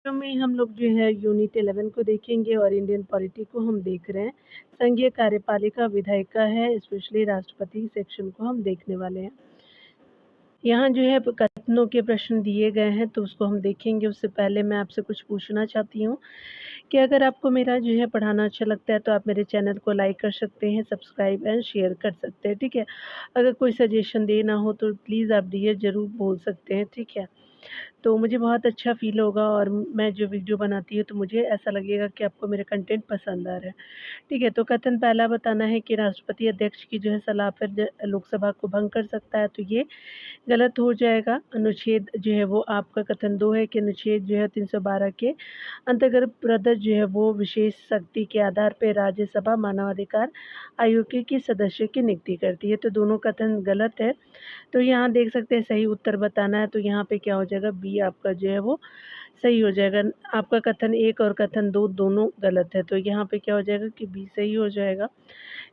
तो में हम लोग जो है यूनिट 11 को देखेंगे और इंडियन पॉलिटी को हम देख रहे हैं। संघीय कार्यपालिका विधायिका है, स्पेशली राष्ट्रपति सेक्शन को हम देखने वाले हैं। यहाँ जो है कथनों के प्रश्न दिए गए हैं तो उसको हम देखेंगे। उससे पहले मैं आपसे कुछ पूछना चाहती हूँ कि अगर आपको मेरा जो है पढ़ाना अच्छा लगता है तो आप मेरे चैनल को लाइक कर सकते हैं, सब्सक्राइब एंड शेयर कर सकते हैं, ठीक है। अगर कोई सजेशन देना हो तो प्लीज़ आप डियर ज़रूर बोल सकते हैं, ठीक है। तो मुझे बहुत अच्छा फ़ील होगा और मैं जो वीडियो बनाती हूँ तो मुझे ऐसा लगेगा कि आपको मेरा कंटेंट पसंद आ रहा है। ठीक है, तो कथन पहला बताना है कि राष्ट्रपति अध्यक्ष की जो है सलाह पर लोकसभा को भंग कर सकता है, तो ये गलत हो जाएगा। अनुच्छेद जो है वो आपका कथन 2 है कि अनुच्छेद जो है 312 के अंतर्गत प्रदत्त जो है वो विशेष शक्ति के आधार पर राज्यसभा मानवाधिकार आयोग की सदस्य की नियुक्ति करती है, तो दोनों कथन गलत है। तो यहाँ देख सकते हैं सही उत्तर बताना है, तो यहाँ पे क्या हो जाएगा, बी आपका जो है वो सही हो जाएगा। आपका कथन 1 और कथन 2 दोनों गलत है, तो यहाँ पे क्या हो जाएगा कि बी सही हो जाएगा।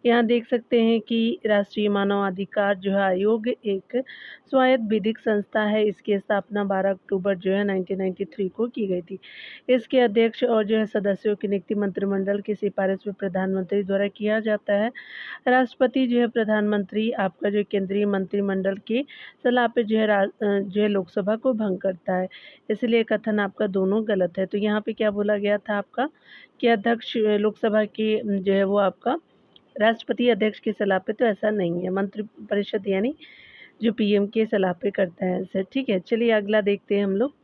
यहाँ देख सकते हैं कि राष्ट्रीय मानवाधिकार जो है आयोग एक स्वायत्त विधिक संस्था है। इसकी स्थापना 12 अक्टूबर जो है 1993 को की गई थी। इसके अध्यक्ष और जो है सदस्यों की नियुक्ति मंत्रिमंडल की सिफारिश में प्रधानमंत्री द्वारा किया जाता है। राष्ट्रपति जो है प्रधानमंत्री आपका जो केंद्रीय मंत्रिमंडल की सलाह पे जो है जो है लोकसभा को भंग करता है। इसलिए कथन आपका दोनों गलत है। तो यहाँ पे क्या बोला गया था आपका कि अध्यक्ष लोकसभा की जो है वो आपका राष्ट्रपति अध्यक्ष की सलाह पे, तो ऐसा नहीं है। मंत्रिपरिषद यानी जो पीएम की सलाह पे करता है ऐसे, ठीक है। चलिए अगला देखते हैं हम लोग।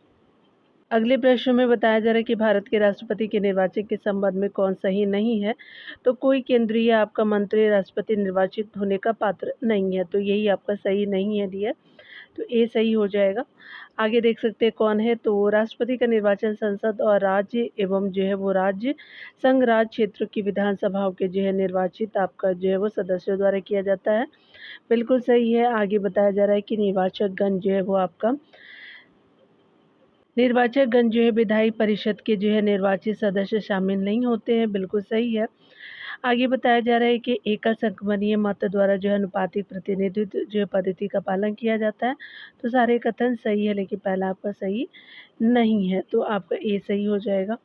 अगले प्रश्न में बताया जा रहा है कि भारत के राष्ट्रपति के निर्वाचन के संबंध में कौन सही नहीं है। तो कोई केंद्रीय आपका मंत्री राष्ट्रपति निर्वाचित होने का पात्र नहीं है, तो यही आपका सही नहीं है डियर। तो ए सही हो जाएगा। आगे देख सकते हैं कौन है, तो राष्ट्रपति का निर्वाचन संसद और राज्य एवं जो है वो राज्य संघ राज्य क्षेत्र की विधानसभाओं के जो है निर्वाचित आपका जो है वो सदस्यों द्वारा किया जाता है। बिल्कुल सही है। आगे बताया जा रहा है कि निर्वाचकगण जो है वो आपका निर्वाचकगण जो है विधायी परिषद के जो है निर्वाचित सदस्य शामिल नहीं होते हैं, बिल्कुल सही है। आगे बताया जा रहा है कि एकल संख्यमणीय मत द्वारा जो है अनुपातिक प्रतिनिधित्व जो है पद्धति का पालन किया जाता है, तो सारे कथन सही है, लेकिन पहला आपका सही नहीं है, तो आपका ए सही हो जाएगा।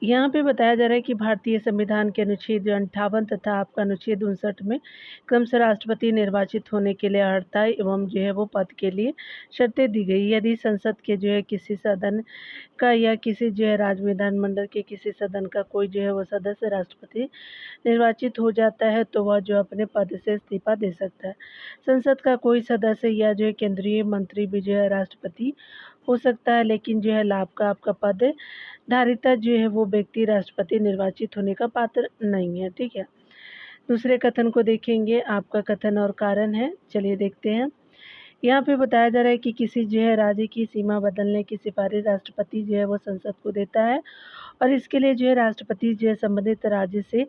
यहाँ पे बताया जा रहा है कि भारतीय संविधान के अनुच्छेद 58 तथा आपका अनुच्छेद 59 में क्रमशः राष्ट्रपति निर्वाचित होने के लिए अर्हता एवं जो है वो पद के लिए शर्तें दी गई। यदि संसद के जो है किसी सदन का या किसी जो है राज्य विधानमंडल के किसी सदन का कोई जो है वो सदस्य राष्ट्रपति निर्वाचित हो जाता है तो वह जो अपने पद से इस्तीफा दे सकता है। संसद का कोई सदस्य या जो है केंद्रीय मंत्री भी जो है राष्ट्रपति हो सकता है, लेकिन जो है लाभ का आपका पद धारिता जो है वो व्यक्ति राष्ट्रपति निर्वाचित होने का पात्र नहीं है, ठीक है। दूसरे कथन को देखेंगे, आपका कथन और कारण है। चलिए देखते हैं। यहाँ पे बताया जा रहा है कि किसी जो है राज्य की सीमा बदलने की सिफारिश राष्ट्रपति जो है वो संसद को देता है और इसके लिए जो है राष्ट्रपति जो है संबंधित राज्य से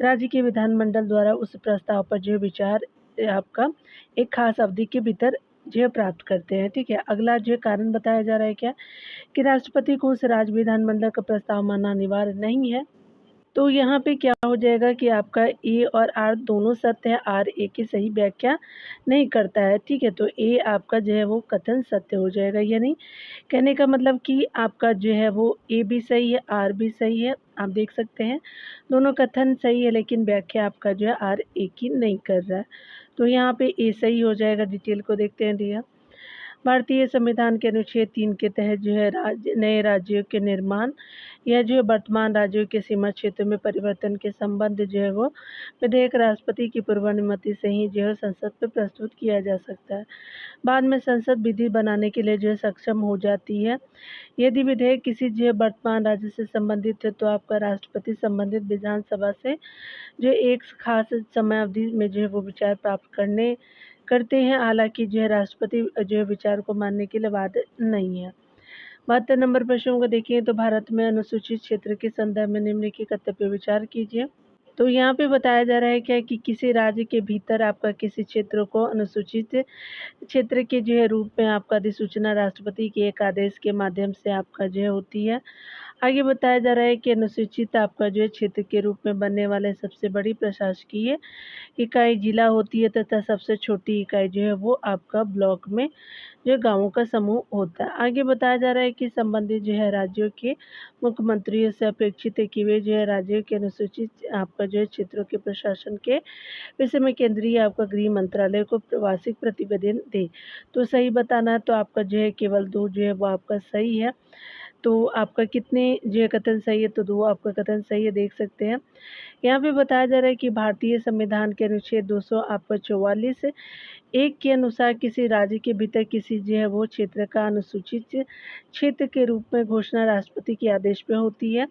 राज्य के विधानमंडल द्वारा उस प्रस्ताव पर जो है विचार आपका एक खास अवधि के भीतर जो है प्राप्त करते हैं, ठीक है। अगला जो है कारण बताया जा रहा है क्या कि राष्ट्रपति को उस राज्य विधानमंडल का प्रस्ताव मानना अनिवार्य नहीं है। तो यहाँ पे क्या हो जाएगा कि आपका ए और आर दोनों सत्य है, आर ए की सही व्याख्या नहीं करता है, ठीक है। तो ए आपका जो है वो कथन सत्य हो जाएगा, यानी कहने का मतलब कि आपका जो है वो ए भी सही है, आर भी सही है। आप देख सकते हैं दोनों कथन सही है, लेकिन व्याख्या आपका जो है आर ए की नहीं कर रहा है, तो यहाँ पे ए सही हो जाएगा। डिटेल को देखते हैं डियर। भारतीय संविधान के अनुच्छेद 3 के तहत जो है नए राज्यों के निर्माण या जो है वर्तमान राज्यों के सीमा क्षेत्र में परिवर्तन के संबंध जो है वो विधेयक राष्ट्रपति की पूर्वानुमति से ही जो है संसद में प्रस्तुत किया जा सकता है। बाद में संसद विधि बनाने के लिए जो है सक्षम हो जाती है। यदि विधेयक किसी जो है वर्तमान राज्य से संबंधित है तो आपका राष्ट्रपति संबंधित विधानसभा से जो एक खास समय अवधि में जो है वो विचार प्राप्त करते हैं। हालांकि जो है राष्ट्रपति जो है विचार को मानने के लिए बाध्य नहीं है। 72 नंबर प्रश्न को देखिए, तो भारत में अनुसूचित क्षेत्र के संदर्भ में निम्नलिखित कथन पे विचार कीजिए। तो यहाँ पे बताया जा रहा है क्या कि किसी राज्य के भीतर आपका किसी क्षेत्र को अनुसूचित क्षेत्र के जो है रूप में आपका अधिसूचना राष्ट्रपति के एक आदेश के माध्यम से आपका जो है होती है। आगे बताया जा रहा है कि अनुसूचित आपका जो है क्षेत्र के रूप में बनने वाले सबसे बड़ी प्रशासकीय इकाई जिला होती है तथा सबसे छोटी इकाई जो है वो आपका ब्लॉक में जो गाँवों का समूह होता है। आगे बताया जा रहा है कि संबंधित जो है राज्यों के मुख्यमंत्रियों से अपेक्षित है कि वे जो है राज्यों के अनुसूचित आपका जो है क्षेत्रों के प्रशासन के विषय में केंद्रीय आपका गृह मंत्रालय को वार्षिक प्रतिवेदन दे। तो सही बताना है तो आपका जो है केवल 2 जो है वो आपका सही है। तो आपका कितने जो है कथन सही है, तो 2 आपका कथन सही है, देख सकते हैं। यहाँ पे बताया जा रहा है कि भारतीय संविधान के अनुच्छेद 200 आपका 44 एक के अनुसार किसी राज्य के भीतर किसी जो है वो क्षेत्र का अनुसूचित क्षेत्र के रूप में घोषणा राष्ट्रपति के आदेश पे होती है।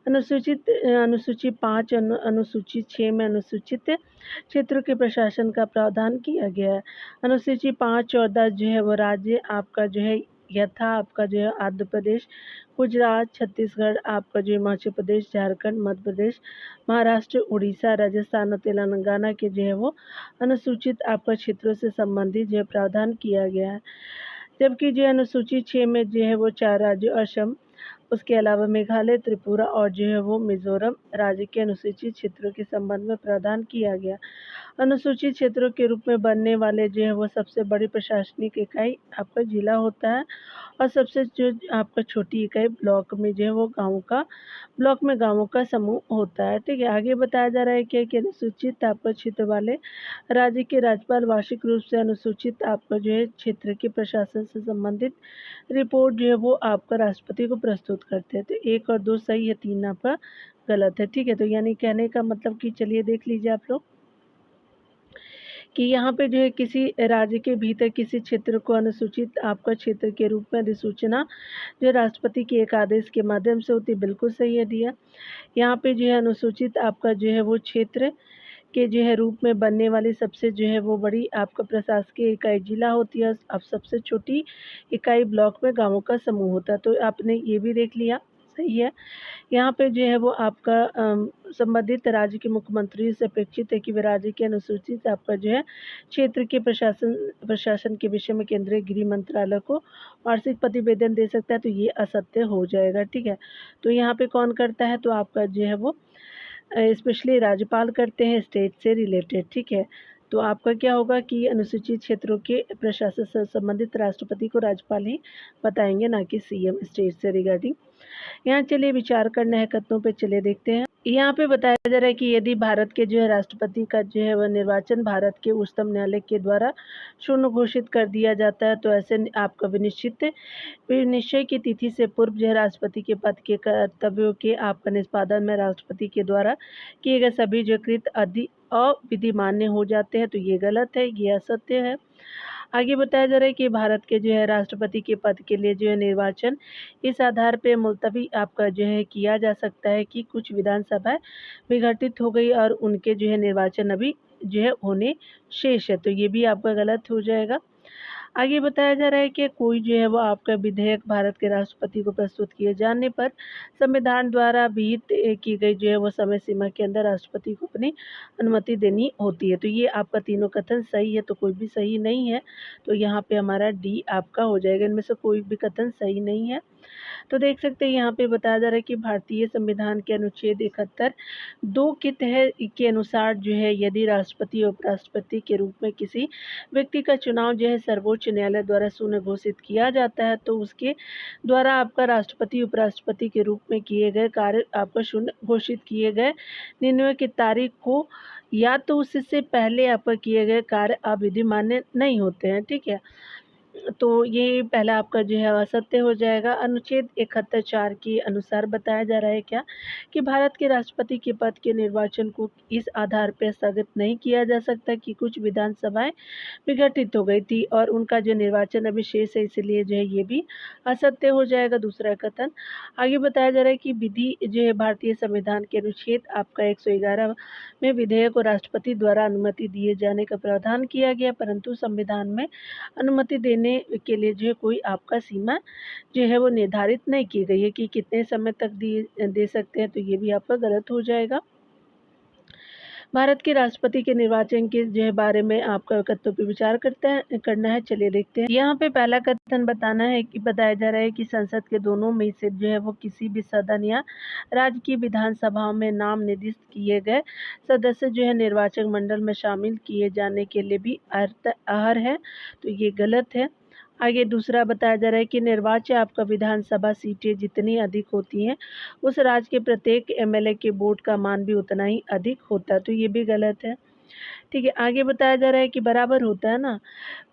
अनुसूची 5 अनुसूची 6 में अनुसूचित क्षेत्रों के प्रशासन का प्रावधान किया गया है। अनुसूची 5 और 10 जो है वो राज्य आपका जो है यथा आपका जो है आंध्र प्रदेश, गुजरात, छत्तीसगढ़, आपका जो हिमाचल प्रदेश, झारखंड, मध्य प्रदेश, महाराष्ट्र, उड़ीसा, राजस्थान और तेलंगाना के जो है वो अनुसूचित आपका क्षेत्रों से संबंधित जो है प्रावधान किया गया है। जबकि जो अनुसूची 6 में जो है वो 4 राज्यों असम, उसके अलावा मेघालय, त्रिपुरा और जो है वो मिज़ोरम राज्य के अनुसूचित क्षेत्रों के संबंध में प्रावधान किया गया। अनुसूचित क्षेत्रों के रूप में बनने वाले जो है वो सबसे बड़ी प्रशासनिक इकाई आपका जिला होता है और सबसे जो आपका छोटी इकाई ब्लॉक में जो है वो ब्लॉक में गाँवों का समूह होता है। ठीक है, आगे बताया जा रहा है कि अनुसूचित आपका क्षेत्र वाले राज्य के राज्यपाल वार्षिक रूप से अनुसूचित आपका जो है क्षेत्र के प्रशासन से संबंधित रिपोर्ट जो है वो आपका राष्ट्रपति को प्रस्तुत करते हैं। तो 1 और 2 सही है, 3 आपका गलत है। ठीक है, तो यानी कहने का मतलब कि चलिए देख लीजिए आप लोग कि यहाँ पे जो है किसी राज्य के भीतर किसी क्षेत्र को अनुसूचित आपका क्षेत्र के रूप में अधिसूचना जो राष्ट्रपति के एक आदेश के माध्यम से होती है, बिल्कुल सही है दिया। यहाँ पे जो है अनुसूचित आपका जो है वो क्षेत्र के जो है रूप में बनने वाली सबसे जो है वो बड़ी आपका प्रशासकीय इकाई जिला होती है। अब सबसे छोटी इकाई ब्लॉक में गाँवों का समूह होता है। तो आपने ये भी देख लिया, सही है। यहाँ पे जो है वो आपका संबंधित राज्य के मुख्यमंत्री से अपेक्षित है कि वे राज्य के अनुसूचित आपका जो है क्षेत्र के प्रशासन के विषय में केंद्रीय गृह मंत्रालय को वार्षिक प्रतिवेदन दे सकता है। तो ये असत्य हो जाएगा। ठीक है, तो यहाँ पे कौन करता है, तो आपका जो है वो स्पेशली राज्यपाल करते हैं स्टेट से रिलेटेड। ठीक है, तो आपका क्या होगा कि अनुसूचित क्षेत्रों के प्रशासन से संबंधित राष्ट्रपति को राज्यपाल ही बताएंगे, ना कि सीएम स्टेट से रिगार्डिंग। यहाँ चलिए विचार करना है कथनों पे, चलिए देखते हैं। यहाँ पे बताया जा रहा है कि यदि भारत के जो है राष्ट्रपति का जो है वह निर्वाचन भारत के उच्चतम न्यायालय के द्वारा शून्य घोषित कर दिया जाता है, तो ऐसे आपका निश्चय की तिथि से पूर्व जो है राष्ट्रपति के पद के कर्तव्यों के आपका निष्पादन में राष्ट्रपति के द्वारा किए गए सभी जो कृत अविधि मान्य हो जाते हैं। तो ये गलत है, ये असत्य है। आगे बताया जा रहा है कि भारत के जो है राष्ट्रपति के पद के लिए जो है निर्वाचन इस आधार पे मुलतवी आपका जो है किया जा सकता है कि कुछ विधानसभाएं विघटित हो गई और उनके जो है निर्वाचन अभी जो है होने शेष है। तो ये भी आपका गलत हो जाएगा। आगे बताया जा रहा है कि कोई जो है वो आपका विधेयक भारत के राष्ट्रपति को प्रस्तुत किए जाने पर संविधान द्वारा विहित की गई जो है वो समय सीमा के अंदर राष्ट्रपति को अपनी अनुमति देनी होती है। तो ये आपका तीनों कथन सही है, तो कोई भी सही नहीं है। तो यहाँ पे हमारा डी आपका हो जाएगा, इनमें से कोई भी कथन सही नहीं है। तो देख सकते हैं यहाँ पे बताया जा रहा है कि भारतीय संविधान के अनुच्छेद 71 2 के तहत के अनुसार जो है यदि राष्ट्रपति और उपराष्ट्रपति के रूप में किसी व्यक्ति का चुनाव जो है सर्वोच्च न्यायालय द्वारा शून्य घोषित किया जाता है, तो उसके द्वारा आपका राष्ट्रपति उपराष्ट्रपति के रूप में किए गए कार्य आपका शून्य घोषित किए गए निर्णय की तारीख को या तो उससे पहले आपका किए गए कार्य अविधि मान्य नहीं होते हैं। ठीक है, तो ये पहला आपका जो है असत्य हो जाएगा। अनुच्छेद 71(4) के अनुसार बताया जा रहा है क्या कि भारत के राष्ट्रपति के पद के निर्वाचन को इस आधार पर स्थगित नहीं किया जा सकता कि कुछ विधानसभाएं विघटित हो गई थी और उनका जो निर्वाचन अभी शेष है, इसलिए जो है ये भी असत्य हो जाएगा, दूसरा कथन। आगे बताया जा रहा है कि विधि जो है भारतीय संविधान के अनुच्छेद आपका 111 में विधेयक को राष्ट्रपति द्वारा अनुमति दिए जाने का प्रावधान किया गया, परंतु संविधान में अनुमति देने के लिए जो है कोई आपका सीमा जो है वो निर्धारित नहीं की गई है कि कितने समय तक दे सकते हैं। तो ये भी आपका गलत हो जाएगा। भारत के राष्ट्रपति के निर्वाचन के जो है बारे में आपका कथनों पे विचार करना है। चलिए देखते हैं। यहाँ पे पहला कथन बताया जा रहा है कि संसद के दोनों में से जो है वो किसी भी सदन या राज्य की विधानसभाओं में नाम निर्दिष्ट किए गए सदस्य जो है निर्वाचक मंडल में शामिल किए जाने के लिए भी अर्ह है, तो ये गलत है। आगे दूसरा बताया जा रहा है कि निर्वाच्य आपका विधानसभा सीटें जितनी अधिक होती हैं उस राज्य के प्रत्येक एमएलए के वोट का मान भी उतना ही अधिक होता है, तो ये भी गलत है। ठीक है, आगे बताया जा रहा है कि बराबर होता है ना।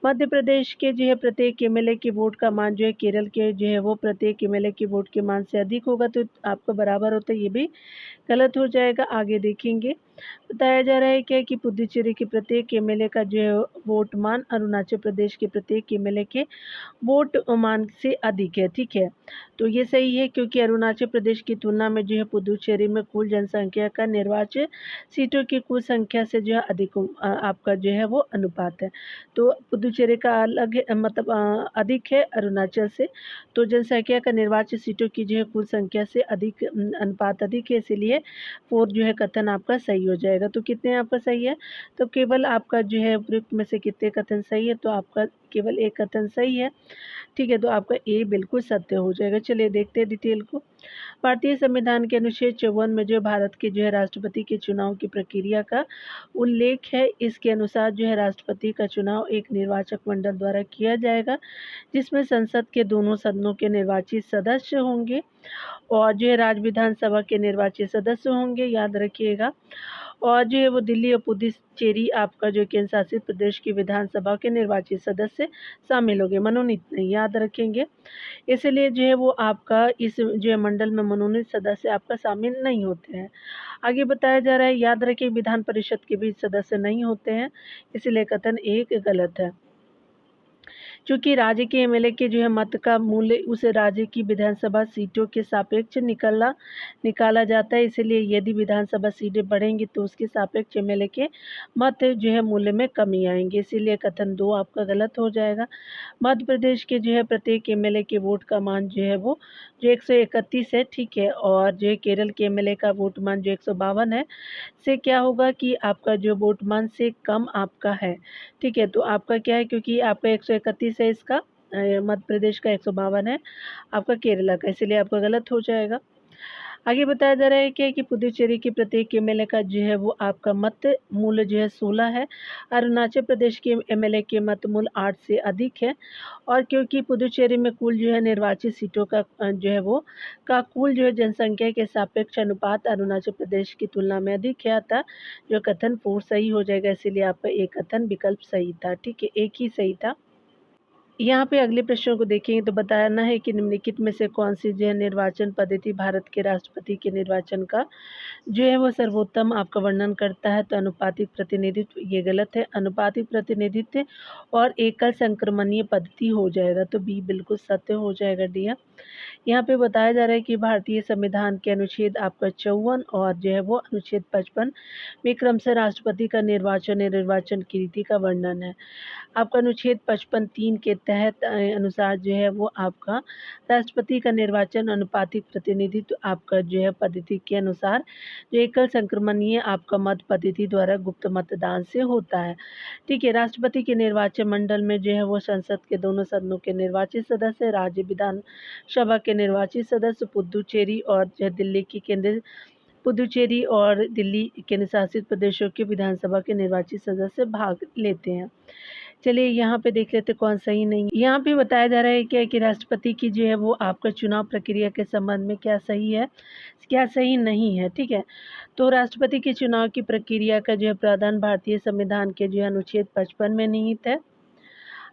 मध्य प्रदेश के जो है प्रत्येक एमएलए के वोट का मान जो है केरल के जो है वो प्रत्येक एमएलए के वोट के मान से अधिक होगा, तो आपका बराबर होता है, ये भी गलत हो जाएगा। आगे देखेंगे। बताया जा रहा है क्या कि पुडुचेरी के प्रत्येक एमएलए का जो है वोट मान अरुणाचल प्रदेश के प्रत्येक एमएलए के वोट मान से अधिक है। ठीक है, तो ये सही है क्योंकि अरुणाचल प्रदेश की तुलना में जो है पुडुचेरी में कुल जनसंख्या का निर्वाचन सीटों की कुल संख्या से जो है अधिक आपका जो है वो अनुपात है। तो पुडुचेरी का अलग है, मतलब अधिक है अरुणाचल से, तो जनसंख्या का निर्वाचन सीटों की जो है कुल संख्या से अधिक अनुपात अधिक है, इसीलिए 4 जो है कथन आपका सही हो जाएगा। तो कितने आपका सही है? तो केवल आपका जो है उपयुक्त में से कितने कथन सही है? तो आपका केवल एक कथन सही है। ठीक है, तो आपका ए बिल्कुल सत्य हो जाएगा। चलिए देखते हैं डिटेल को। भारतीय संविधान के अनुच्छेद 54 में जो भारत के जो है राष्ट्रपति के चुनाव की प्रक्रिया का उल्लेख है। इसके अनुसार जो है राष्ट्रपति का चुनाव एक निर्वाचक मंडल द्वारा किया जाएगा, जिसमें संसद के दोनों सदनों के निर्वाचित सदस्य होंगे और जो है राज्य विधानसभा के निर्वाचित सदस्य होंगे, याद रखिएगा। और जो है वो दिल्ली और पुडुचेरी आपका जो केंद्र शासित प्रदेश की विधानसभा के निर्वाचित सदस्य शामिल होंगे, मनोनीत नहीं, याद रखेंगे। इसलिए जो है वो आपका इस जो है मंडल में मनोनीत सदस्य आपका शामिल नहीं होते हैं। आगे बताया जा रहा है, याद रखिए विधान परिषद के भी सदस्य नहीं होते हैं, इसलिए कथन एक गलत है। चूँकि राज्य के एमएलए के जो है मत का मूल्य उस राज्य की विधानसभा सीटों के सापेक्ष निकाला जाता है, इसलिए यदि विधानसभा सीटें बढ़ेंगी तो उसके सापेक्ष एमएलए के मत जो है मूल्य में कमी आएंगे, इसीलिए कथन 2 आपका गलत हो जाएगा। मध्य प्रदेश के जो है प्रत्येक एमएलए के वोट का मान जो है वो जो 131 है, ठीक है, और जो है केरल के एमएलए का वोट मान जो 152 है, से क्या होगा कि आपका जो वोट मान से कम आपका है। ठीक है, तो आपका क्या है, क्योंकि आपका 131 है, इसका मध्य प्रदेश का 152 है आपका केरला का, इसीलिए आपका गलत हो जाएगा। आगे बताया जा रहा है कि पुडुचेरी के प्रत्येक एमएलए का जो है वो आपका मत मूल्य जो है 16 है, अरुणाचल प्रदेश के एमएलए के मत मूल्य 8 से अधिक है, और क्योंकि पुडुचेरी में कुल जो है निर्वाचित सीटों का जो है वो का कुल जो है जनसंख्या के सापेक्ष अनुपात अरुणाचल प्रदेश की तुलना में अधिक है, अतः जो कथन 4 सही हो जाएगा, इसीलिए आपका एक कथन विकल्प सही था। ठीक है, एक ही सही था। यहाँ पे अगले प्रश्नों को देखेंगे तो बताना है कि निम्नलिखित में से कौन सी जो है निर्वाचन पद्धति भारत के राष्ट्रपति के निर्वाचन का जो है वो सर्वोत्तम आपका वर्णन करता है। तो अनुपातिक प्रतिनिधित्व, ये गलत है। अनुपातिक प्रतिनिधित्व और एकल संक्रमणीय पद्धति हो जाएगा, तो बी बिल्कुल सत्य हो जाएगा। डी यहाँ पे बताया जा रहा है कि भारतीय संविधान के अनुच्छेद आपका 54 और जो है वो अनुच्छेद 55 में क्रमशः राष्ट्रपति का निर्वाचन या निर्वाचन की रीति का वर्णन है। आपका अनुच्छेद 55(3) के तहत अनुसार जो है वो आपका राष्ट्रपति का निर्वाचन अनुपातिक प्रतिनिधित्व आपका जो है पद्धति के अनुसार जो एकल संक्रमणीय आपका मत पद्धति द्वारा गुप्त मतदान से होता है। ठीक है, राष्ट्रपति के निर्वाचन मंडल में जो है वो संसद के दोनों सदनों के निर्वाचित सदस्य, राज्य विधानसभा के निर्वाचित सदस्य, पुडुचेरी और जो है दिल्ली की केंद्र पुडुचेरी और दिल्ली केंद्र शासित प्रदेशों के विधानसभा के निर्वाचित सदस्य भाग लेते हैं। चलिए यहाँ पे देख लेते कौन सही नहीं। यहाँ पे बताया जा रहा है क्या कि राष्ट्रपति की जो है वो आपका चुनाव प्रक्रिया के संबंध में क्या सही है, क्या सही नहीं है। ठीक है, तो राष्ट्रपति के चुनाव की प्रक्रिया का जो है प्रावधान भारतीय संविधान के जो है अनुच्छेद 55 में निहित है।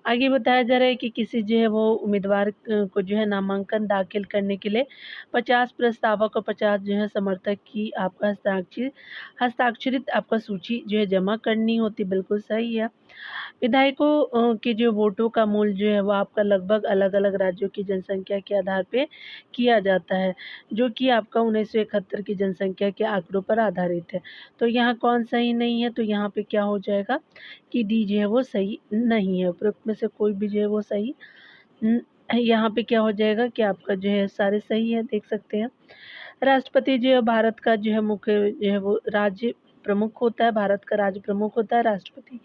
आगे बताया जा रहा है कि किसी जो है वो उम्मीदवार को जो है नामांकन दाखिल करने के लिए 50 प्रस्तावक और 50 जो है समर्थक की आपका हस्ताक्षरित आपका सूची जो है जमा करनी होती, बिल्कुल सही है। विधायकों के जो वोटों का मूल्य जो है वो आपका लगभग अलग-अलग राज्यों की जनसंख्या के आधार पे किया जाता है, जो कि आपका 1971 की जनसंख्या के आंकड़ों पर आधारित है। तो यहाँ कौन सही नहीं है, तो यहाँ पे क्या हो जाएगा कि डी जो है वो सही नहीं है। उपरोक्त में से कोई भी जो है वो सही यहाँ पे क्या हो जाएगा कि आपका जो है सारे सही है, देख सकते हैं। राष्ट्रपति जो है भारत का जो है मुख्य जो है वो राज्य प्रमुख होता है, भारत का राज्य प्रमुख होता है राष्ट्रपति।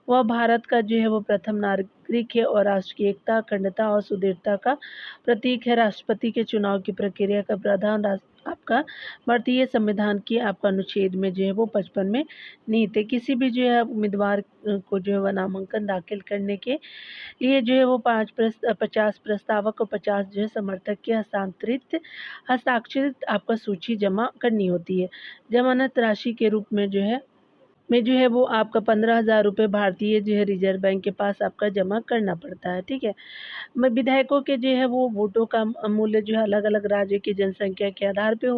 वह भारत का जो है वो प्रथम नागरिक है और राष्ट्र की एकता, अखंडता और सुदृढ़ता का प्रतीक है। राष्ट्रपति के चुनाव की प्रक्रिया का प्रावधान आपका भारतीय संविधान की आपका अनुच्छेद में जो है वो 55 में निहित है। किसी भी जो है उम्मीदवार को जो है वह नामांकन दाखिल करने के लिए जो है वो 50 प्रस्तावक और 50 जो है समर्थक के हस्ताक्षरित आपका सूची जमा करनी होती है। जमानत राशि के रूप में जो है वो आपका 15,000 रुपये भारतीय जो है रिजर्व बैंक के पास आपका जमा करना पड़ता है, ठीक है। विधायकों के जो है वो वोटों का मूल्य जो है अलग-अलग राज्य की जनसंख्या के आधार पे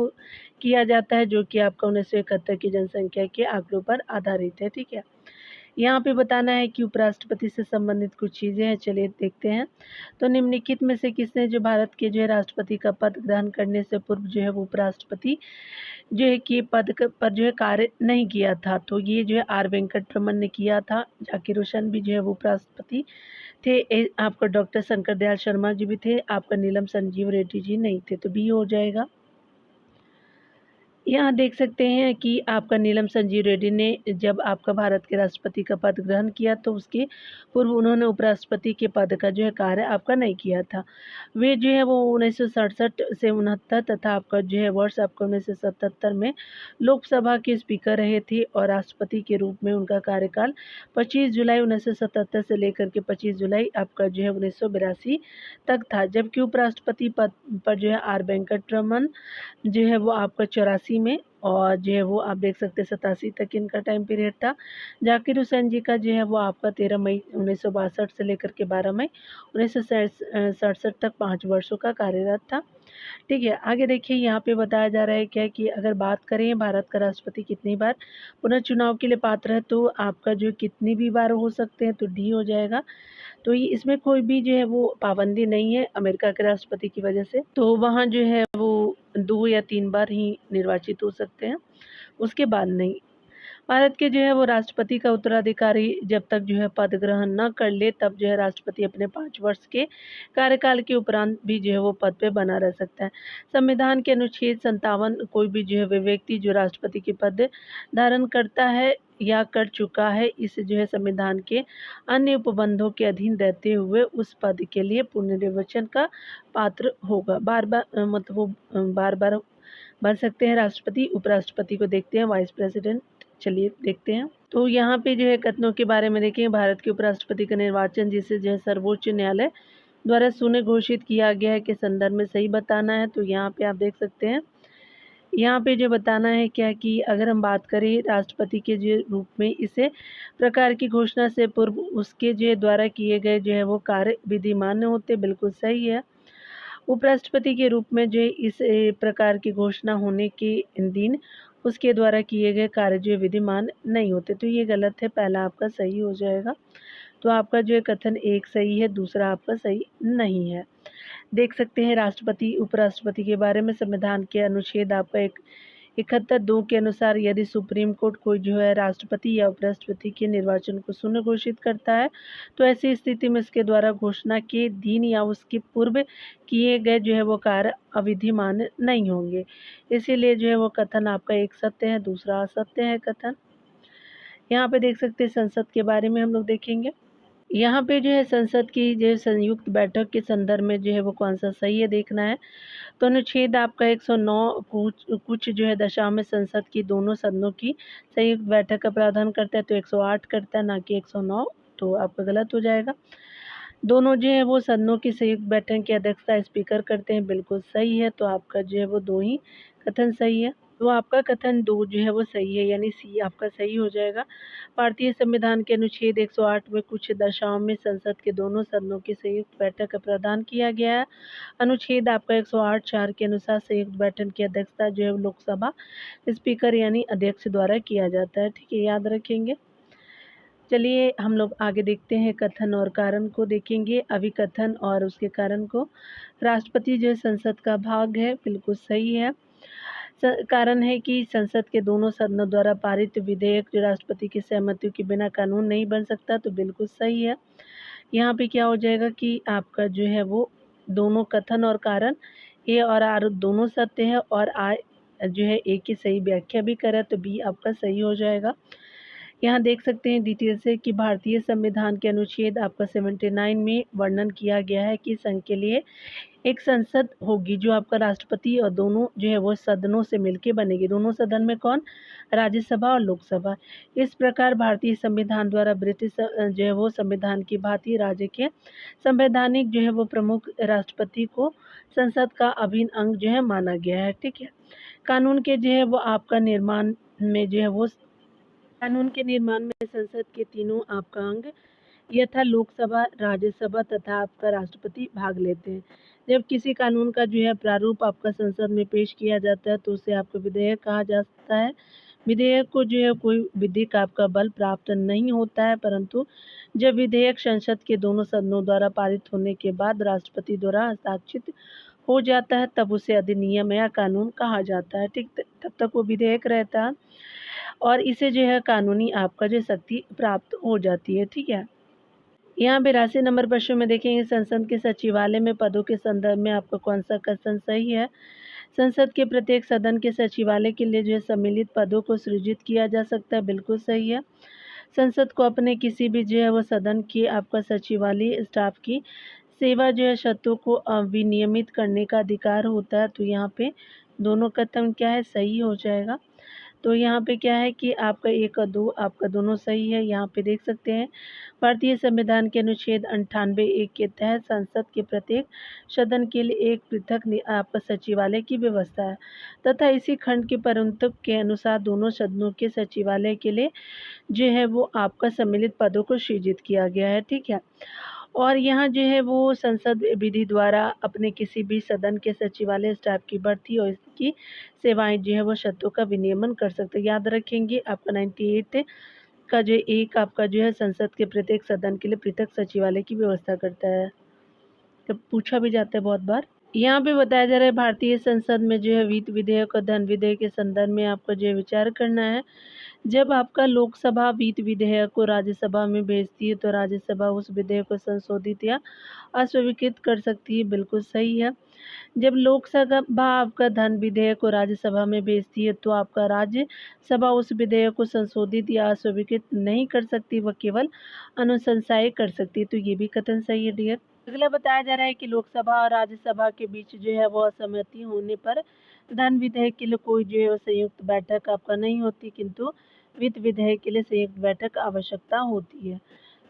किया जाता है, जो कि आपका 1971 की जनसंख्या के आंकड़ों पर आधारित है, ठीक है। यहाँ पे बताना है कि उपराष्ट्रपति से संबंधित कुछ चीज़ें हैं, चलिए देखते हैं। तो निम्नलिखित में से किसने जो भारत के जो है राष्ट्रपति का पद ग्रहण करने से पूर्व जो है वो उपराष्ट्रपति जो है कि पद पर जो है कार्य नहीं किया था? तो ये जो है आर वेंकट रमन ने किया था। जाकिर हुसैन भी जो है वो उपराष्ट्रपति थे। आपका डॉक्टर शंकर दयाल शर्मा जी भी थे। आपका नीलम संजीव रेड्डी जी नहीं थे, तो बी हो जाएगा। यहाँ देख सकते हैं कि आपका नीलम संजीव रेड्डी ने जब आपका भारत के राष्ट्रपति का पद ग्रहण किया तो उसके पूर्व उन्होंने उपराष्ट्रपति के पद का जो है कार्य आपका नहीं किया था। वे जो है वो 1967 से 69 तथा आपका जो है वर्ष आपका 1977 में लोकसभा के स्पीकर रहे थे और राष्ट्रपति के रूप में उनका कार्यकाल 25 जुलाई 1977 से लेकर के 25 जुलाई आपका जो है 1982 तक था। जबकि उपराष्ट्रपति पद पर जो है आर वेंकट रमन जो है वो आपका 84 में और जो है वो आप देख सकते हैं 87 तक इनका टाइम पीरियड था। जाकिर हुसैन जी का जो है वो आपका 13 मई 1962 से लेकर के 12 मई 1967 तक 5 वर्षों का कार्यरत था। ठीक है, आगे देखिए यहाँ पे बताया जा रहा है क्या कि अगर बात करें भारत का राष्ट्रपति कितनी बार पुनर्चुनाव के लिए पात्र है, तो आपका जो कितनी भी बार हो सकते हैं, तो डी हो जाएगा। तो ये इसमें कोई भी जो है वो पाबंदी नहीं है अमेरिका के राष्ट्रपति की वजह से, तो वहाँ जो है वो 2 या 3 बार ही निर्वाचित हो सकते हैं, उसके बाद नहीं। भारत के जो है वो राष्ट्रपति का उत्तराधिकारी जब तक जो है पद ग्रहण न कर ले, तब जो है राष्ट्रपति अपने 5 वर्ष के कार्यकाल के उपरांत भी जो है वो पद पे बना रह सकता है। संविधान के अनुच्छेद 57 कोई भी जो है वे व्यक्ति जो राष्ट्रपति के पद धारण करता है या कर चुका है, इस जो है संविधान के अन्य उपबंधों के अधीन रहते हुए उस पद के लिए पुनर्निर्वाचन का पात्र होगा। मतलब वो बार-बार बन सकते हैं राष्ट्रपति। उपराष्ट्रपति को देखते हैं, वाइस प्रेसिडेंट। चलिए देखते हैं। तो यहाँ पे जो है कथनों के बारे में देखें, भारत के उपराष्ट्रपति का निर्वाचन जिसे जो है सर्वोच्च न्यायालय द्वारा शून्य घोषित किया गया है के संदर्भ में सही बताना है। तो यहाँ पे आप देख सकते हैं, यहाँ पे जो बताना है क्या कि अगर हम बात करें राष्ट्रपति के जो रूप में इसे प्रकार की घोषणा से पूर्व उसके जो द्वारा किए गए जो है वो कार्य विधिमान्य होते, बिल्कुल सही है। उपराष्ट्रपति के रूप में जो इस प्रकार की घोषणा होने के दिन उसके द्वारा किए गए कार्य जो विधिमान नहीं होते, तो ये गलत है, पहला आपका सही हो जाएगा। तो आपका जो कथन एक सही है, दूसरा आपका सही नहीं है। देख सकते हैं राष्ट्रपति उपराष्ट्रपति के बारे में संविधान के अनुच्छेद आपका 71(2) के अनुसार यदि सुप्रीम कोर्ट कोई जो है राष्ट्रपति या उपराष्ट्रपति के निर्वाचन को शून्य घोषित करता है, तो ऐसी स्थिति में इसके द्वारा घोषणा के दिन या उसके पूर्व किए गए जो है वो कार्य अविधिमान्य नहीं होंगे। इसीलिए जो है वो कथन आपका एक सत्य है, दूसरा असत्य है कथन। यहाँ पे देख सकते हैं संसद के बारे में हम लोग देखेंगे। यहाँ पे जो है संसद की जो है संयुक्त बैठक के संदर्भ में जो है वो कौन सा सही है देखना है। तो अनुच्छेद आपका 109 कुछ जो है दशाओं में संसद की दोनों सदनों की संयुक्त बैठक का प्रावधान करता है, तो 108 करता है, ना कि 109, तो आपका गलत हो जाएगा। दोनों जो है वो सदनों की संयुक्त बैठक की अध्यक्षता स्पीकर करते हैं, बिल्कुल सही है। तो आपका जो है वो 2 ही कथन सही है। तो आपका कथन 2 जो है वो सही है, यानी सी आपका सही हो जाएगा। भारतीय संविधान के अनुच्छेद 108 में कुछ दशाओं में संसद के दोनों सदनों की संयुक्त बैठक का प्रावधान किया गया है। अनुच्छेद आपका 108(4) के अनुसार संयुक्त बैठक की अध्यक्षता जो है लोकसभा स्पीकर यानी अध्यक्ष द्वारा किया जाता है, ठीक है, याद रखेंगे। चलिए हम लोग आगे देखते हैं, कथन और कारण को देखेंगे। अभिकथन और उसके कारण को। राष्ट्रपति जो है संसद का भाग है, बिल्कुल सही है। कारण है कि संसद के दोनों सदनों द्वारा पारित विधेयक जो राष्ट्रपति की सहमति के बिना कानून नहीं बन सकता, तो बिल्कुल सही है। यहाँ पे क्या हो जाएगा कि आपका जो है वो दोनों कथन और कारण ए और आर दोनों सत्य है और जो है ए की सही व्याख्या भी करा तो बी आपका सही हो जाएगा। यहाँ देख सकते हैं डिटेल से कि भारतीय संविधान के अनुच्छेद आपका 79 में वर्णन किया गया है कि संघ के लिए एक संसद होगी जो आपका राष्ट्रपति और दोनों जो है वो सदनों से मिलके बनेगी। दोनों सदन में कौन? राज्यसभा और लोकसभा। इस प्रकार भारतीय संविधान द्वारा ब्रिटिश जो है वो संविधान की भांति राज्य के संवैधानिक जो है वो प्रमुख राष्ट्रपति को संसद का अभिन्न अंग जो है माना गया है। ठीक है। कानून के जो है वो आपका निर्माण में जो है वो कानून के निर्माण में संसद के तीनों आपका अंग यथा लोकसभा, राज्यसभा तथा आपका राष्ट्रपति भाग लेते हैं। जब किसी कानून का जो है प्रारूप आपका संसद में पेश किया जाता है तो उसे आपका विधेयक कहा जाता है। विधेयक को जो है कोई विधिक आपका बल प्राप्त नहीं होता है, परंतु जब विधेयक संसद के दोनों सदनों द्वारा पारित होने के बाद राष्ट्रपति द्वारा हस्ताक्षरित हो जाता है तब उसे अधिनियम या कानून कहा जाता है। ठीक, तब तक वो विधेयक रहता है और इसे जो है कानूनी आपका जो शक्ति प्राप्त हो जाती है। ठीक है। यहाँ 82 नंबर प्रश्न में देखेंगे संसद के सचिवालय में पदों के संदर्भ में आपका कौन सा कथन सही है। संसद के प्रत्येक सदन के सचिवालय के लिए जो है सम्मिलित पदों को सृजित किया जा सकता है, बिल्कुल सही है। संसद को अपने किसी भी जो है वो सदन की आपका सचिवालय स्टाफ की सेवा जो है शर्तों को विनियमित करने का अधिकार होता है। तो यहाँ पे दोनों कथन क्या है? सही हो जाएगा। तो यहाँ पे क्या है कि आपका 1 और 2 आपका दोनों सही है। यहाँ पे देख सकते हैं भारतीय संविधान के अनुच्छेद 98(1) के तहत संसद के प्रत्येक सदन के लिए एक पृथक आपका सचिवालय की व्यवस्था है तथा इसी खंड के परंतु के अनुसार दोनों सदनों के सचिवालय के लिए जो है वो आपका सम्मिलित पदों को सृजित किया गया है। ठीक है। और यहाँ जो है वो संसद विधि द्वारा अपने किसी भी सदन के सचिवालय स्टाफ की भर्ती और इसकी सेवाएं जो है वो शर्तों का विनियमन कर सकते हैं। याद रखेंगे आपका 98 का जो एक आपका जो है संसद के प्रत्येक सदन के लिए पृथक सचिवालय की व्यवस्था करता है। तो पूछा भी जाता है बहुत बार। यहाँ पे बताया जा रहा है भारतीय संसद में जो है वित्त विधेयक और धन विधेयक के संदर्भ में आपको जो है विचार करना है। जब आपका लोकसभा वित्त विधेयक को राज्यसभा में भेजती है तो राज्यसभा उस विधेयक को संशोधित या अस्वीकृत कर सकती है, बिल्कुल सही है। जब लोकसभा आपका धन विधेयक को राज्यसभा में भेजती है तो आपका राज्यसभा उस विधेयक को संशोधित या अस्वीकृत नहीं कर सकती, वह केवल अनुशंसाएं कर सकती है। तो ये भी कथन सही है डियर। अगला बताया जा रहा है कि लोकसभा और राज्यसभा के बीच जो है वो असहमति होने पर धन विधेयक के लिए कोई जो है वो संयुक्त बैठक आपका नहीं होती, किंतु वित्त विधेयक के लिए संयुक्त बैठक आवश्यकता होती है।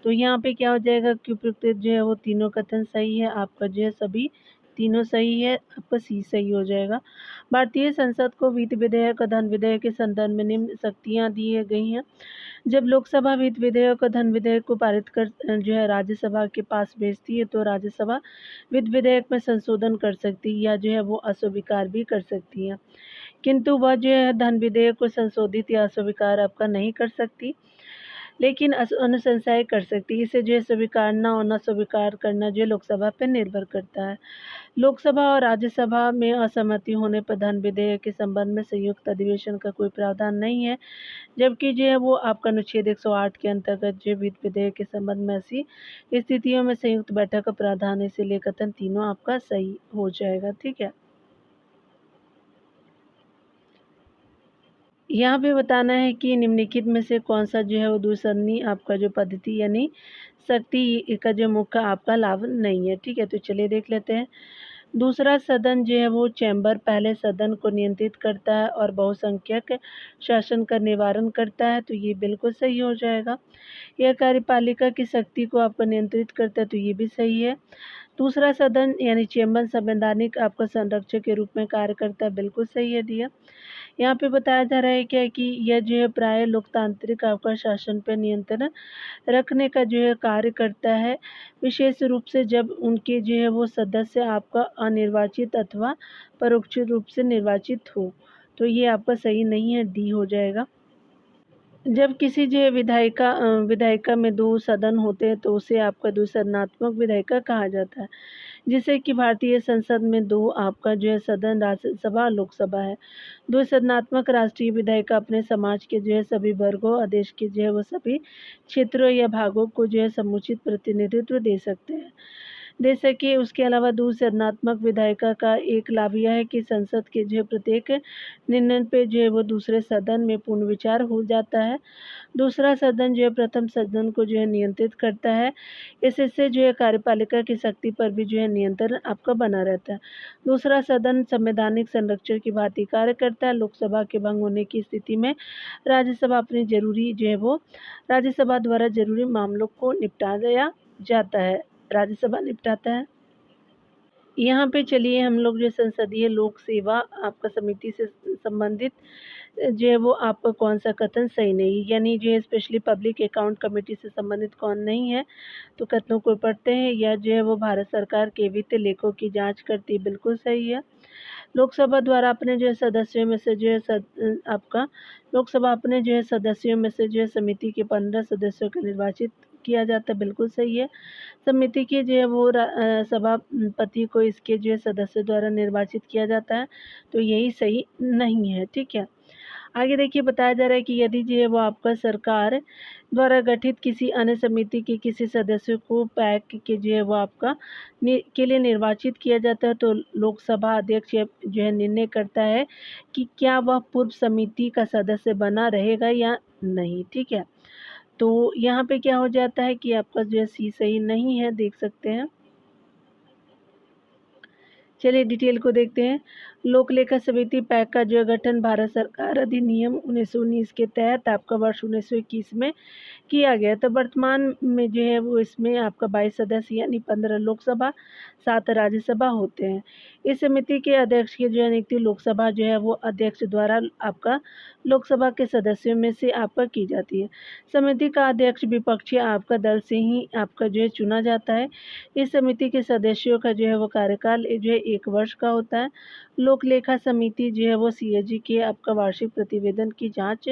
तो यहाँ पे क्या हो जाएगा कि उपयुक्त जो है वो तीनों कथन सही है, आपका जो है सभी तीनों सही है, आपका सी सही हो जाएगा। भारतीय संसद को वित्त विधेयक और धन विधेयक के संदर्भ में निम्न शक्तियाँ दी गई हैं। जब लोकसभा वित्त विधेयक और धन विधेयक को पारित कर जो है राज्यसभा के पास भेजती है तो राज्यसभा वित्त विधेयक में संशोधन कर सकती है या जो है वो अस्वीकार भी कर सकती है, किंतु वह जो है धन विधेयक को संशोधित या अस्वीकार आपका नहीं कर सकती, लेकिन अनुशंसाएं कर सकती है। इसे जो है स्वीकारना और न स्वीकार करना जो है लोकसभा पर निर्भर करता है। लोकसभा और राज्यसभा में असहमति होने पर धन विधेयक के संबंध में संयुक्त अधिवेशन का कोई प्रावधान नहीं है, जबकि जो है वो आपका अनुच्छेद 108 के अंतर्गत जो वित्त विधेयक के संबंध में ऐसी स्थितियों में संयुक्त बैठक का प्रावधान है, इसीलिए कथन तीनों आपका सही हो जाएगा। ठीक है। यहाँ पे बताना है कि निम्नलिखित में से कौन सा जो है वो दूसरनी आपका जो पद्धति यानी शक्ति का जो मुख्य आपका लाभ नहीं है। ठीक है। तो चलिए देख लेते हैं। दूसरा सदन जो है वो चैम्बर पहले सदन को नियंत्रित करता है और बहुसंख्यक शासन का निवारण करता है, तो ये बिल्कुल सही हो जाएगा। यह कार्यपालिका की शक्ति को आपको नियंत्रित करता है, तो ये भी सही है। दूसरा सदन यानी चैम्बर संवैधानिक आपका संरक्षक के रूप में कार्य करता है, बिल्कुल सही है डियर। यहाँ पे बताया जा रहा है क्या कि यह जो है प्राय लोकतांत्रिक आपका शासन पर नियंत्रण रखने का जो है कार्य करता है, विशेष रूप से जब उनके जो है वो सदस्य आपका अनिर्वाचित अथवा परोक्ष रूप से निर्वाचित हो। तो ये आपका सही नहीं है, डी हो जाएगा। जब किसी जो है विधायिका में दो सदन होते हैं तो उसे आपका द्विसदनात्मक विधायिका कहा जाता है, जिसे कि भारतीय संसद में दो आपका जो है सदन राज्यसभा और लोकसभा है। द्विसदनात्मक राष्ट्रीय विधायिका अपने समाज के जो है सभी वर्गों और देश के जो है वो सभी क्षेत्रों या भागों को जो है समुचित प्रतिनिधित्व दे सकते हैं। दे सके। उसके अलावा दूरसंज्ञानात्मक विधायिका का एक लाभ यह है कि संसद के जो प्रत्येक निर्णय पे जो है वो दूसरे सदन में पुनर्विचार हो जाता है। दूसरा सदन जो है प्रथम सदन को जो है नियंत्रित करता है। इससे जो है कार्यपालिका की शक्ति पर भी जो है नियंत्रण आपका बना रहता है। दूसरा सदन संवैधानिक संरक्षण की भांति कार्य करता है। लोकसभा के भंग होने की स्थिति में राज्यसभा अपनी जरूरी जो है वो राज्यसभा द्वारा जरूरी मामलों को निपटाया जाता है। राज्यसभा निपटाता है। यहाँ पे चलिए हम लोग जो संसदीय लोक सेवा आपका समिति से संबंधित जो है वो आपका कौन सा कथन सही नहीं, यानी जो है स्पेशली पब्लिक अकाउंट कमेटी से संबंधित कौन नहीं है, तो कथनों को पढ़ते हैं। या जो है वो भारत सरकार के वित्त लेखों की जांच करती, बिल्कुल सही है। लोकसभा द्वारा अपने जो है सदस्यों में से जो है आपका लोकसभा अपने जो है सदस्यों में से जो है समिति के 15 सदस्यों को निर्वाचित किया जाता है, बिल्कुल सही है। समिति के जो है वो सभापति को इसके जो है सदस्य द्वारा निर्वाचित किया जाता है, तो यही सही नहीं है। ठीक है, आगे देखिए बताया जा रहा है कि यदि जो है वो आपका सरकार द्वारा गठित किसी अन्य समिति के किसी सदस्य को पैक के जो है वो आपका के लिए निर्वाचित किया जाता है, तो लोकसभा अध्यक्ष जो है निर्णय करता है कि क्या वह पूर्व समिति का सदस्य बना रहेगा या नहीं। ठीक है, तो यहाँ पे क्या हो जाता है कि आपका जो है सी सही नहीं है, देख सकते हैं। चलिए डिटेल को देखते हैं। लोक लेखा समिति पैक का जो गठन भारत सरकार अधिनियम 1919 के तहत आपका वर्ष 1921 में किया गया। तो वर्तमान में जो है वो इसमें आपका 22 सदस्य यानी 15 लोकसभा 7 राज्यसभा होते हैं। इस समिति के अध्यक्ष की जो है नियुक्ति लोकसभा जो है वो अध्यक्ष द्वारा आपका लोकसभा के सदस्यों में से आपका की जाती है। समिति का अध्यक्ष विपक्षी आपका दल से ही आपका जो है चुना जाता है। इस समिति के सदस्यों का जो है वो कार्यकाल जो है 1 वर्ष का होता है। लोक लेखा समिति जो है वो सीएजी के आपका वार्षिक प्रतिवेदन की जांच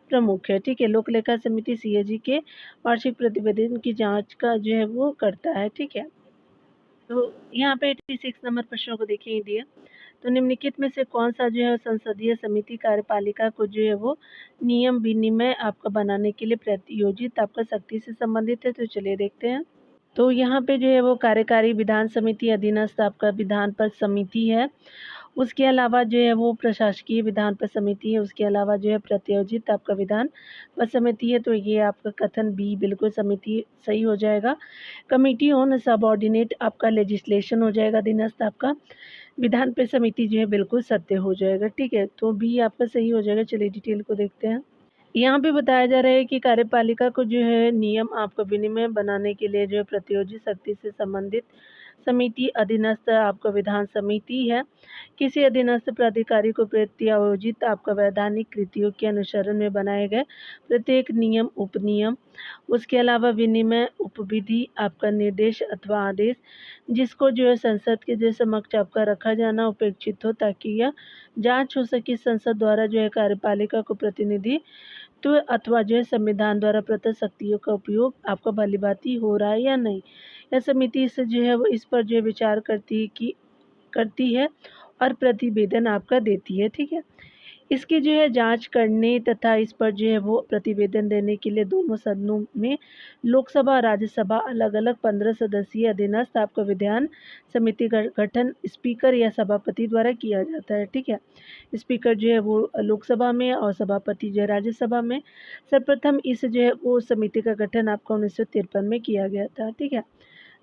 प्रमुख है। ठीक है, लोक लेखा समिति सीएजी के वार्षिक प्रतिवेदन की जांच का जो है वो करता है। ठीक है, तो यहाँ पे 86 नंबर प्रश्नों को देखिए दिया। तो निम्नलिखित में से कौन सा जो है संसदीय समिति कार्यपालिका को जो है वो नियम विनिमय आपका बनाने के लिए प्रतियोजित आपका शक्ति से संबंधित है। तो चलिए देखते हैं। तो यहाँ पे जो है वो कार्यकारी विधान समिति अधीनस्थ आपका विधान पर समिति है। उसके अलावा जो है वो प्रशासकीय विधान पर समिति है। उसके अलावा जो है प्रतियोजित आपका विधान पर समिति है। तो ये आपका कथन बी बिल्कुल समिति सही हो जाएगा। कमिटी ऑन सबऑर्डिनेट आपका लेजिस्लेशन हो जाएगा। अधीनस्थ आपका विधान पर समिति जो है बिल्कुल सत्य हो जाएगा। ठीक है, तो बी आपका सही हो जाएगा। चलिए डिटेल को देखते हैं। यहाँ पे बताया जा रहा है कि कार्यपालिका को जो है नियम आपका विनिमय बनाने के लिए जो है प्रतियोगी शक्ति से संबंधित समिति अधीनस्थ आपका विधान समिति है। किसी अधीनस्थ प्राधिकारी को प्रत्यायोजित आपका वैधानिक कृतियों के अनुसरण में बनाए गए प्रत्येक नियम उपनियम, उसके अलावा विनिमय उपविधि आपका निर्देश अथवा आदेश जिसको जो है संसद के जो समक्ष आपका रखा जाना अपेक्षित हो, ताकि यह जांच हो सके संसद द्वारा जो है कार्यपालिका को प्रतिनिधि तो अथवा जो है संविधान द्वारा प्रदत्त शक्तियों का उपयोग आपका भलीभांति हो रहा है या नहीं। यह समिति से जो है वो इस पर जो है विचार करती है और प्रतिवेदन आपका देती है। ठीक है, इसकी जो है जांच करने तथा इस पर जो है वो प्रतिवेदन देने के लिए दोनों सदनों में लोकसभा और राज्यसभा अलग अलग 15 सदस्यीय अधीनस्थ आपका विधान समिति का गठन स्पीकर या सभापति द्वारा किया जाता है। ठीक है, स्पीकर जो है वो लोकसभा में और सभापति जो है राज्यसभा में। सर्वप्रथम इस जो है वो समिति का गठन आपका 1953 में किया गया था। ठीक है,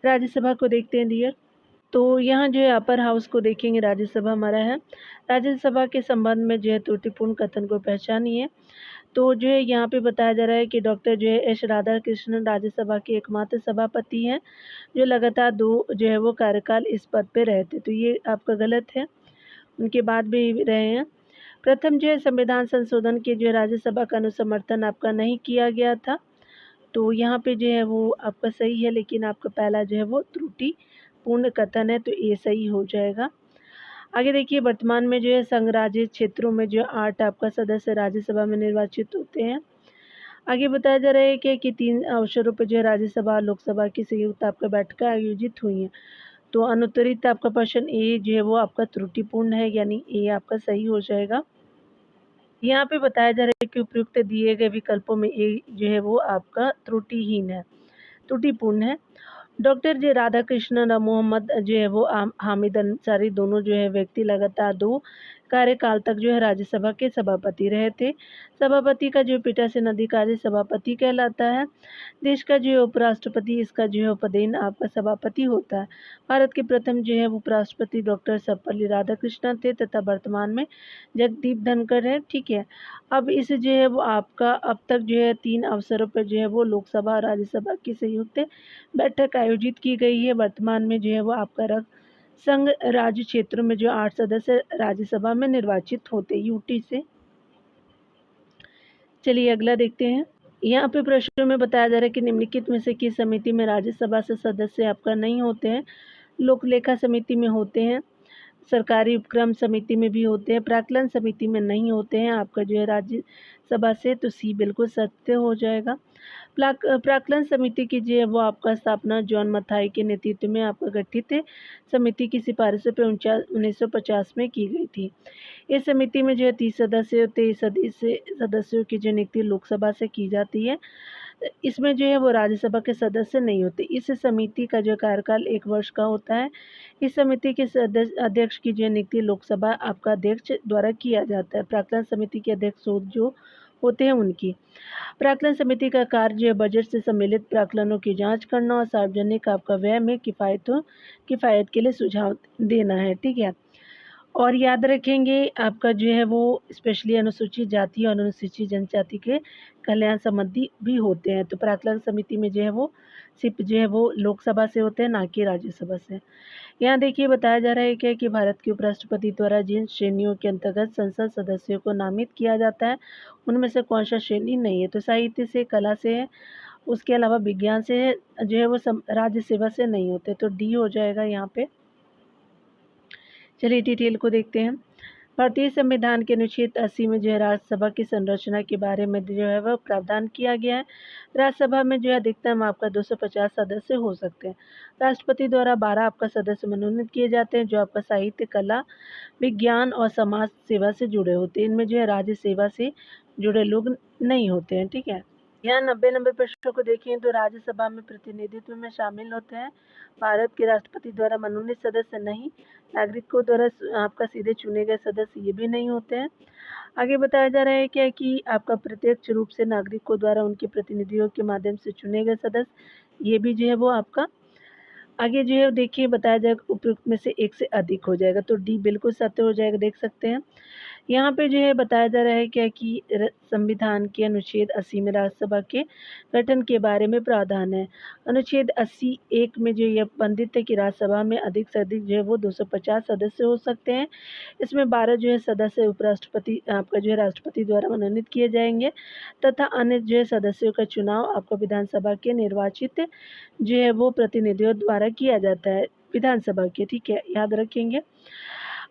राज्यसभा को देखते हैं डियर। तो यहाँ जो है अपर हाउस को देखेंगे, राज्यसभा हमारा है। राज्यसभा के संबंध में जो है त्रुटिपूर्ण कथन को पहचानिए। तो जो है यहाँ पे बताया जा रहा है कि डॉक्टर जो है एस राधाकृष्णन राज्यसभा के एकमात्र सभापति हैं जो लगातार 2 जो है वो कार्यकाल इस पद पे रहे थे। तो ये आपका गलत है, उनके बाद भी रहे हैं। प्रथम जो है संविधान संशोधन के जो है राज्यसभा का अनुसमर्थन आपका नहीं किया गया था। तो यहाँ पे जो है वो आपका सही है, लेकिन आपका पहला जो है वो त्रुटिपूर्ण कथन है, तो ये सही हो जाएगा। आगे देखिए, वर्तमान में जो है संघ राज्य क्षेत्रों में जो 8 आपका सदस्य राज्यसभा में निर्वाचित होते हैं। आगे बताया जा रहा है कि 3 अवसरों पर जो है राज्यसभा और लोकसभा की संयुक्त आपका बैठकें आयोजित हुई हैं। तो अनुत्तरित आपका प्रश्न ए जो है वो आपका त्रुटिपूर्ण है, यानी ए आपका सही हो जाएगा। यहाँ पे बताया जा रहा है कि उपयुक्त दिए गए विकल्पों में ए जो है वो आपका त्रुटिहीन है, त्रुटिपूर्ण है। डॉक्टर जे राधाकृष्णन और मोहम्मद जो है वो हामिद अंसारी दोनों जो है व्यक्ति लगातार 2 कार्यकाल तक जो है राज्यसभा के सभापति रहे थे। सभापति का जो पीठासीन अधिकारी सभापति कहलाता है। देश का जो है उपराष्ट्रपति इसका जो है उपदेन आपका सभापति होता है। भारत के प्रथम जो है उपराष्ट्रपति डॉक्टर सर्वपल्ली राधाकृष्णन थे तथा वर्तमान में जगदीप धनखड़ है, ठीक है। अब इस जो है वो आपका अब तक जो है 3 अवसरों पर जो है वो लोकसभा और राज्यसभा की संयुक्त बैठक आयोजित की गई है। वर्तमान में जो है वो आपका संघ राज्य क्षेत्रों में जो 8 सदस्य राज्यसभा में निर्वाचित होते हैं यूटी से। चलिए अगला देखते हैं। यहाँ पे प्रश्नों में बताया जा रहा है कि निम्नलिखित में से किस समिति में राज्यसभा से सदस्य आपका नहीं होते हैं। लोक लेखा समिति में होते हैं, सरकारी उपक्रम समिति में भी होते हैं, प्राक्कलन समिति में नहीं होते हैं आपका जो है राज्यसभा से, तो सी बिल्कुल सत्य हो जाएगा। प्राक्कलन समिति की जो है वो आपका स्थापना जॉन मथाई के नेतृत्व में आपका गठित समिति की सिफारिशों पर 1950 में की गई थी। इस समिति में जो है 30 सदस्य होते हैं। सदस्यों की जो नियुक्ति लोकसभा से की जाती है। इसमें जो है वो राज्यसभा के सदस्य नहीं होते। इस समिति का जो कार्यकाल 1 वर्ष का होता है। इस समिति के अध्यक्ष की जो नियुक्ति लोकसभा आपका अध्यक्ष द्वारा किया जाता है। प्राक्कलन समिति के अध्यक्ष जो होते हैं उनकी। प्राक्कलन समिति का कार्य है बजट से सम्मिलित प्राक्कलनों की जांच करना और सार्वजनिक आपका व्यय में किफ़ायत के लिए सुझाव देना है, ठीक है। और याद रखेंगे आपका जो है वो स्पेशली अनुसूचित जाति और अनुसूचित जनजाति के कल्याण संबंधी भी होते हैं। तो प्राक्कलन समिति में जो है वो सिर्फ जो है वो लोकसभा से होते हैं, ना कि राज्यसभा से। यहाँ देखिए बताया जा रहा है क्या कि भारत के उपराष्ट्रपति द्वारा जिन श्रेणियों के अंतर्गत संसद सदस्यों को नामित किया जाता है उनमें से कौन सा श्रेणी नहीं है। तो साहित्य से, कला से है, उसके अलावा विज्ञान से है, जो है वो राज्य सेवा से नहीं होते। तो डी हो जाएगा यहाँ पे। चलिए डिटेल को देखते हैं। भारतीय संविधान के अनुच्छेद 80 में जो है राज्यसभा की संरचना के बारे में जो है वह प्रावधान किया गया है। राज्यसभा में जो है अधिकतम आपका 250 सदस्य हो सकते हैं। राष्ट्रपति द्वारा 12 आपका सदस्य मनोनीत किए जाते हैं जो आपका साहित्य, कला, विज्ञान और समाज सेवा से जुड़े होते हैं। इनमें जो है राज्य सेवा से जुड़े लोग नहीं होते हैं, ठीक है। यहाँ 90 नंबर प्रश्नों को देखें तो राज्यसभा में प्रतिनिधित्व में शामिल होते हैं भारत के राष्ट्रपति द्वारा मनोनीत सदस्य नहीं, नागरिकों द्वारा आपका सीधे चुने गए सदस्य ये भी नहीं होते हैं। आगे बताया जा रहा है क्या कि आपका प्रत्यक्ष रूप से नागरिकों द्वारा उनके प्रतिनिधियों के माध्यम से चुने गए सदस्य ये भी जो है वो आपका आगे जो है देखिए बताया जाएगा उपयुक्त में से एक से अधिक हो जाएगा। तो डी बिल्कुल सत्य हो जाएगा, देख सकते हैं। यहाँ पे जो है बताया जा रहा है क्या कि संविधान के अनुच्छेद 80 में राज्यसभा के गठन के बारे में प्रावधान है। अनुच्छेद 80 एक में जो यह बंधित है कि राज्यसभा में अधिक से अधिक जो है वो 250 सदस्य हो सकते हैं। इसमें 12 जो है सदस्य उपराष्ट्रपति आपका जो है राष्ट्रपति द्वारा मनोनीत किए जाएंगे तथा अन्य जो है सदस्यों का चुनाव आपका विधानसभा के निर्वाचित जो है वो प्रतिनिधियों द्वारा किया जाता है विधानसभा के, ठीक है, याद रखेंगे।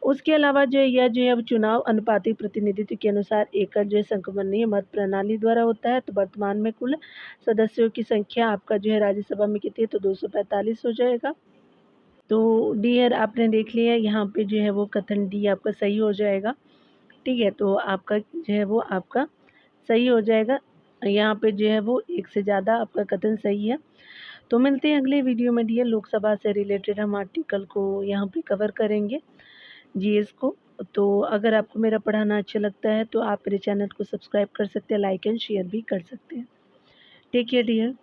उसके अलावा जो है यह जो है चुनाव अनुपातिक प्रतिनिधित्व के अनुसार एकल जो है संक्रमणीय मत प्रणाली द्वारा होता है। तो वर्तमान में कुल सदस्यों की संख्या आपका जो है राज्यसभा में कितनी है, तो 245 हो जाएगा। तो डियर आपने देख लिया, यहाँ पे जो है वो कथन डी आपका सही हो जाएगा, ठीक है। तो आपका जो है वो आपका सही हो जाएगा। यहाँ पे जो है वो एक से ज़्यादा आपका कथन सही है। तो मिलते हैं अगले वीडियो में डियर। लोकसभा से रिलेटेड हम आर्टिकल को यहाँ पे कवर करेंगे, जीएस को। तो अगर आपको मेरा पढ़ाना अच्छा लगता है तो आप मेरे चैनल को सब्सक्राइब कर सकते हैं, लाइक एंड शेयर भी कर सकते हैं। Take care dear.